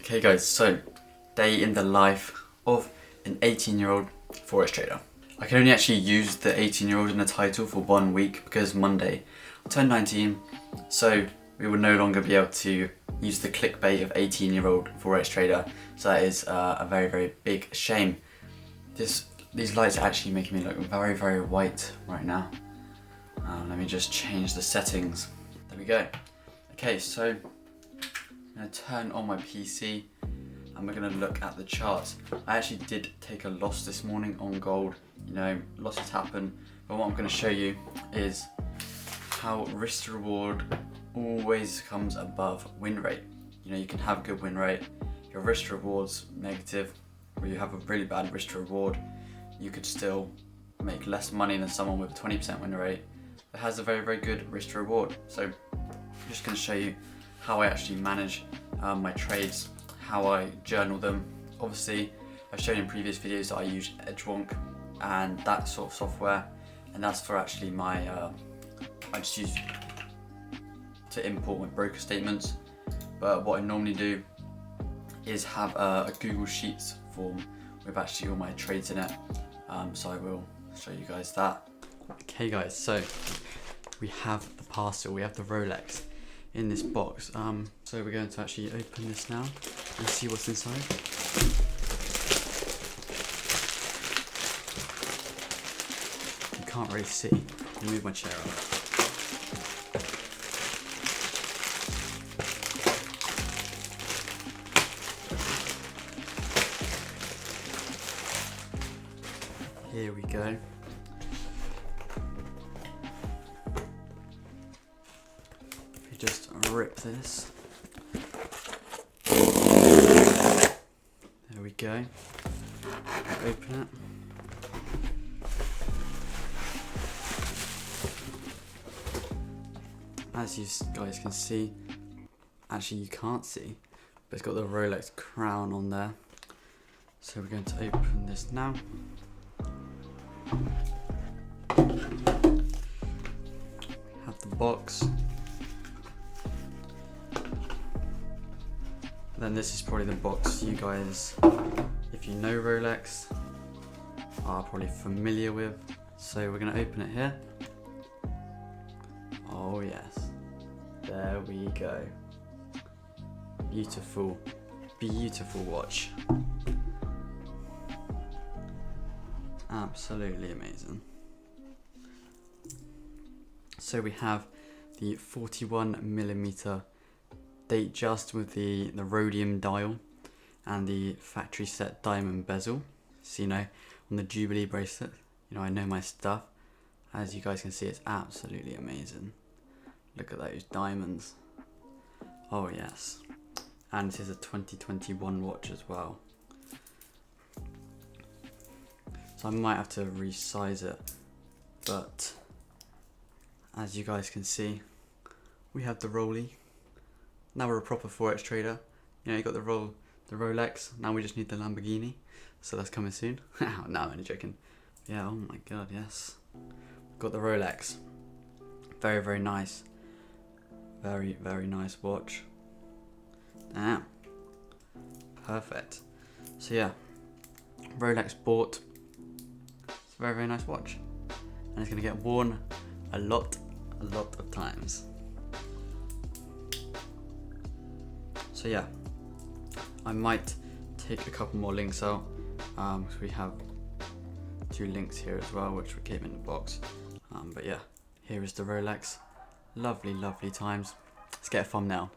Okay guys, so day in the life of an 18-year-old Forex trader. I can only actually use the 18-year-old in the title for 1 week because Monday I turned 19, so we will no longer be able to use the clickbait of 18-year-old Forex trader. So that is a very, very big shame. These lights are actually making me look very, very white right now. Let me just change the settings. There we go. Okay, so I'm going to turn on my PC and we're going to look at the charts. I actually did take a loss this morning on gold. You know, losses happen, but what I'm going to show you is how risk to reward always comes above win rate. You know, you can have a good win rate, your risk to reward's negative, or you have a really bad risk to reward, you could still make less money than someone with a 20% win rate that has a very, very good risk to reward. So I'm just going to show you how I actually manage my trades, how I journal them. Obviously, I've shown in previous videos that I use Edgewonk and that sort of software, and that's for actually my, I just use to import my broker statements. But what I normally do is have a Google Sheets form with actually all my trades in it. So I will show you guys that. Okay guys, so we have the parcel, we have the Rolex in this box. So we're going to actually open this now and see what's inside. You can't really see. Let me move my chair up. Here we go. We just rip this. There we go. Open it. As you guys can see, actually you can't see, but it's got the Rolex crown on there. So we're going to open this now. Have the box. Then this is probably the box you guys, if you know Rolex, are probably familiar with. So we're going to open it here. Oh yes, there we go. Beautiful, beautiful watch. Absolutely amazing. So we have the 41mm date just with the rhodium dial and the factory set diamond bezel. So you know, on the Jubilee bracelet, you know, I know my stuff. As you guys can see, it's absolutely amazing. Look at those diamonds. Oh yes. And it is a 2021 watch as well. So I might have to resize it, but as you guys can see, we have the Rollie. Now we're a proper Forex trader. You know, you got the Rolex, now we just need the Lamborghini. So that's coming soon. No, I'm only joking. Yeah, oh my god, yes. Got the Rolex. Very, very nice. Very, very nice watch. Damn. Perfect. So yeah, Rolex bought. It's a very, very nice watch. And it's going to get worn a lot of times. So yeah, I might take a couple more links out, because we have 2 links here as well, which we came in the box. But yeah, here is the Rolex. Lovely, lovely times. Let's get a thumbnail.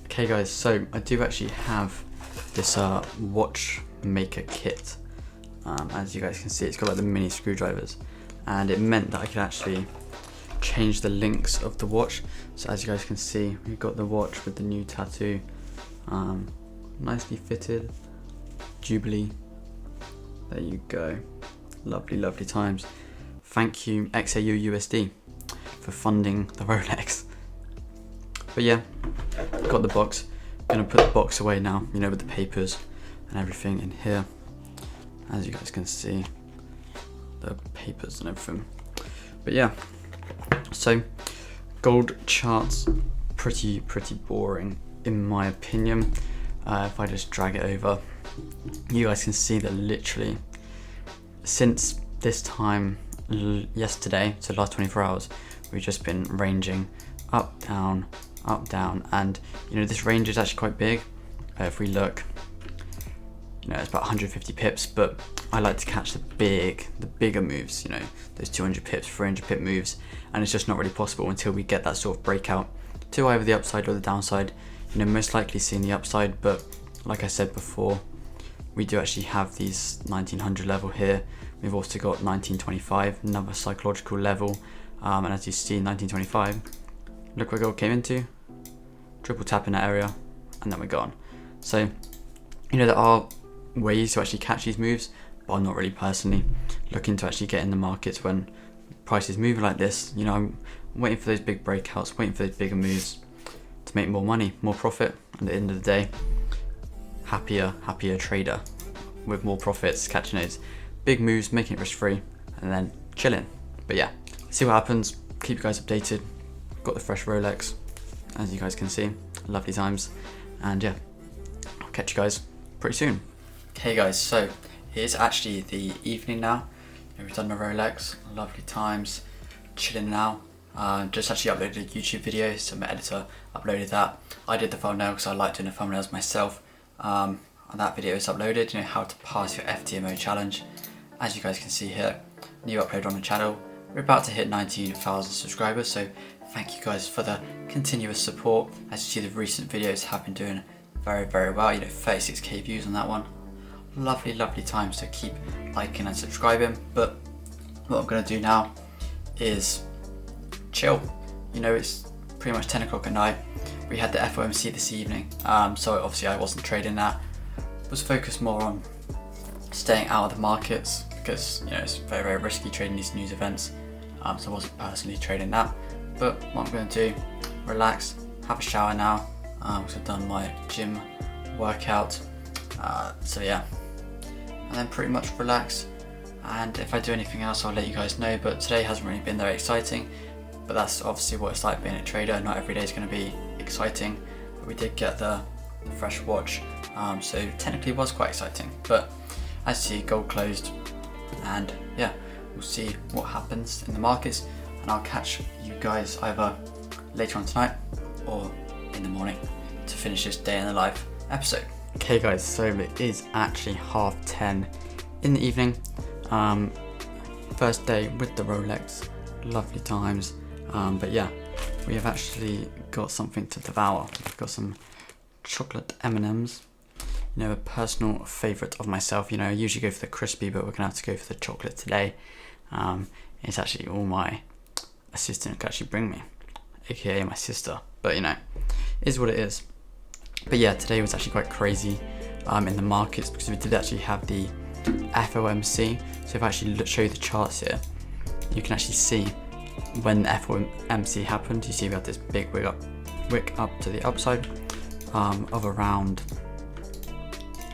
Okay guys, so I do actually have this watchmaker kit. As you guys can see, it's got like the mini screwdrivers, and it meant that I could actually change the links of the watch. So as you guys can see, we've got the watch with the new tattoo, nicely fitted, Jubilee. There you go. Lovely, lovely times. thank you XAU USD for funding the Rolex. But yeah, got the box. Gonna put the box away now, you know, with the papers and everything in here. As you guys can see, the papers and everything. But yeah, so gold charts, pretty boring in my opinion. If I just drag it over, you guys can see that literally since this time yesterday, so the last 24 hours, we've just been ranging up, down, and you know, this range is actually quite big. If we look, you know, it's about 150 pips, but I like to catch the bigger moves, you know, those 200 pips, 300 pip moves, and it's just not really possible until we get that sort of breakout to either the upside or the downside. You know, most likely seeing the upside, but like I said before, we do actually have these 1900 level here. We've also got 1925, another psychological level, and as you see, 1925, look where gold came into, triple tap in that area, and then we're gone. So, you know, there are ways to actually catch these moves, but I'm not really personally looking to actually get in the markets when prices moving like this. You know, I'm waiting for those big breakouts, waiting for those bigger moves to make more money, more profit, and at the end of the day, happier trader with more profits, catching those big moves, making it risk free, and then chilling. But yeah, see what happens, keep you guys updated. Got the fresh Rolex, as you guys can see, lovely times, and yeah, I'll catch you guys pretty soon. Okay guys, so it's actually the evening now. We've done the Rolex, lovely times, chilling now. Just actually uploaded a YouTube video, so my editor uploaded that. I did the thumbnail because I like doing the thumbnails myself. And that video is uploaded, you know, how to pass your FTMO challenge. As you guys can see here, new upload on the channel. We're about to hit 19,000 subscribers, so thank you guys for the continuous support. As you see, the recent videos have been doing very well, you know, 36k views on that one. Lovely times, so keep liking and subscribing. But what I'm going to do now is chill. You know, it's pretty much 10 o'clock at night. We had the FOMC this evening, so obviously I wasn't trading that. Was focused more on staying out of the markets because, you know, it's very risky trading these news events, so I wasn't personally trading that. But what I'm going to do, relax, have a shower now, because I've done my gym workout, so yeah, and then pretty much relax, and if I do anything else I'll let you guys know. But today hasn't really been very exciting, but that's obviously what it's like being a trader. Not every day is going to be exciting, but we did get the fresh watch, so technically it was quite exciting. But as you see, gold closed, and yeah, we'll see what happens in the markets, and I'll catch you guys either later on tonight or in the morning to finish this day in the life episode. Okay guys, so it is actually 10:30 in the evening. First day with the Rolex, lovely times, but yeah, we have actually got something to devour. We've got some chocolate M&Ms, you know, a personal favourite of myself. You know, I usually go for the crispy, but we're gonna have to go for the chocolate today. It's actually all my assistant could actually bring me, aka my sister, but you know, it is what it is. But yeah, today was actually quite crazy in the markets because we did actually have the FOMC. So if I actually show you the charts here, you can actually see when the FOMC happened. You see we had this big wick up to the upside of around,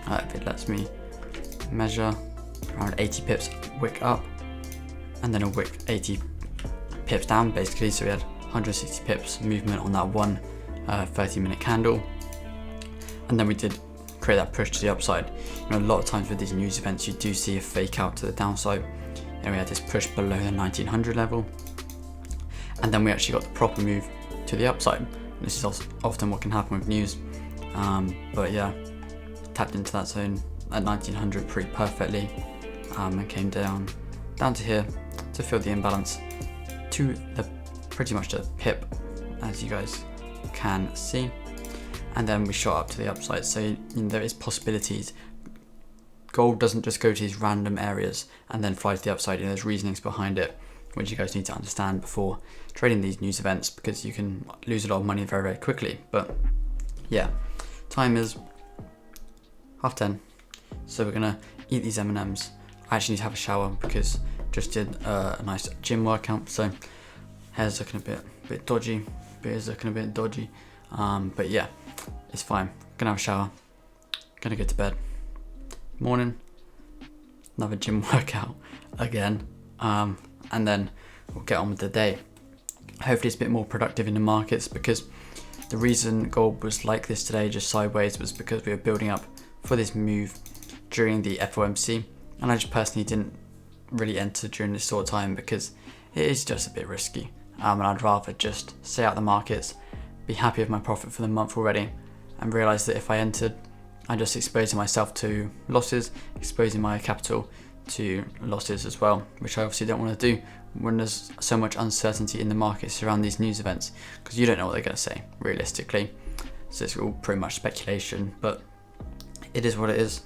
if it lets me measure, around 80 pips wick up, and then a wick 80 pips down basically. So we had 160 pips movement on that one 30-minute candle, and then we did create that push to the upside. You know, a lot of times with these news events you do see a fake out to the downside, and we had this push below the 1900 level, and then we actually got the proper move to the upside. This is often what can happen with news, but yeah, tapped into that zone at 1900 pretty perfectly, and came down to here to fill the imbalance to the pretty much the pip, as you guys can see, and then we shot up to the upside. So you know, there is possibilities. Gold doesn't just go to these random areas and then fly to the upside. You know, there's reasonings behind it which you guys need to understand before trading these news events, because you can lose a lot of money very quickly. But yeah, time is 10:30, so we're gonna eat these M&Ms. I actually need to have a shower because Just did a nice gym workout, so hair's looking a bit dodgy, beard's looking a bit dodgy, but yeah, it's fine. Gonna have a shower, gonna go to bed. Morning, another gym workout again, and then we'll get on with the day. Hopefully it's a bit more productive in the markets, because the reason gold was like this today, just sideways, was because we were building up for this move during the FOMC, and I just personally didn't really enter during this sort of time because it is just a bit risky, and I'd rather just stay out the markets, be happy with my profit for the month already, and realise that if I entered, I'm just exposing myself to losses, exposing my capital to losses as well, which I obviously don't want to do when there's so much uncertainty in the markets around these news events, because you don't know what they're going to say realistically. So it's all pretty much speculation, but it is what it is.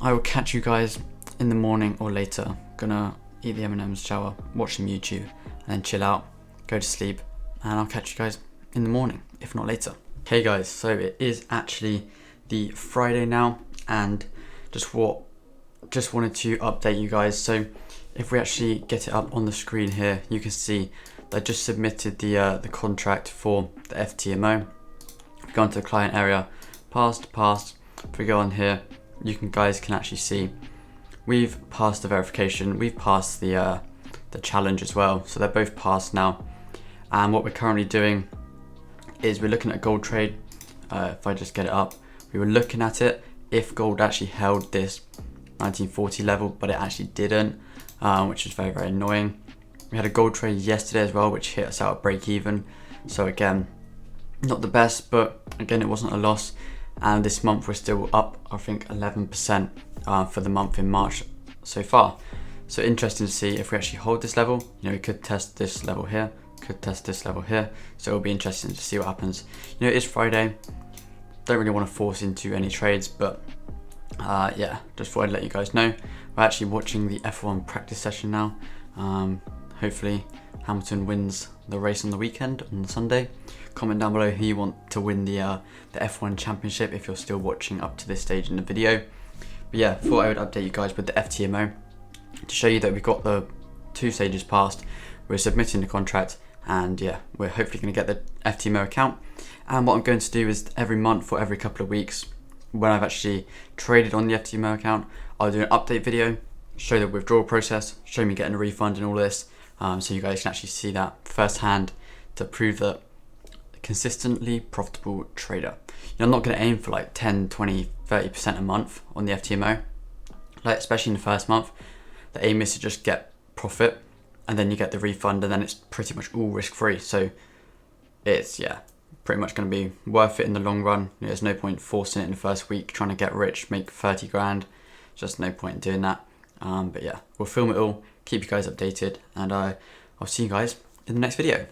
I will catch you guys in the morning or later. Gonna eat the M&M's, shower, watch some YouTube, and then chill out, go to sleep, and I'll catch you guys in the morning, if not later. Okay guys, so it is actually the Friday now, and just wanted to update you guys. So if we actually get it up on the screen here, you can see that I just submitted the contract for the FTMO. If we go into the client area, passed. If we go on here, guys can actually see we've passed the verification, we've passed the challenge as well, so they're both passed now. And what we're currently doing is we're looking at a gold trade. If I just get it up, we were looking at it if gold actually held this 1940 level, but it actually didn't, which is very, very annoying. We had a gold trade yesterday as well, which hit us out at break even. So again, not the best, but again, it wasn't a loss. And this month we're still up, I think 11% for the month in March so far. So interesting to see if we actually hold this level. You know, we could test this level here, could test this level here. So it'll be interesting to see what happens. You know, it is Friday. Don't really want to force into any trades, but yeah, just thought I'd let you guys know. We're actually watching the F1 practice session now. Hopefully Hamilton wins the race on the weekend, on Sunday. Comment down below who you want to win the F1 championship if you're still watching up to this stage in the video. But yeah, thought I would update you guys with the FTMO to show you that we've got the 2 stages passed. We're submitting the contract, and yeah, we're hopefully going to get the FTMO account. And what I'm going to do is every month or every couple of weeks, when I've actually traded on the FTMO account, I'll do an update video, show the withdrawal process, show me getting a refund and all this, so you guys can actually see that firsthand to prove that consistently profitable trader. You know, I'm not going to aim for like 10, 20, 30% a month on the FTMO, like especially in the first month. The aim is to just get profit, and then you get the refund, and then it's pretty much all risk free. So it's, yeah, pretty much going to be worth it in the long run. You know, there's no point forcing it in the first week, trying to get rich, make 30 grand. Just no point in doing that. But yeah, we'll film it all, keep you guys updated, and I'll see you guys in the next video.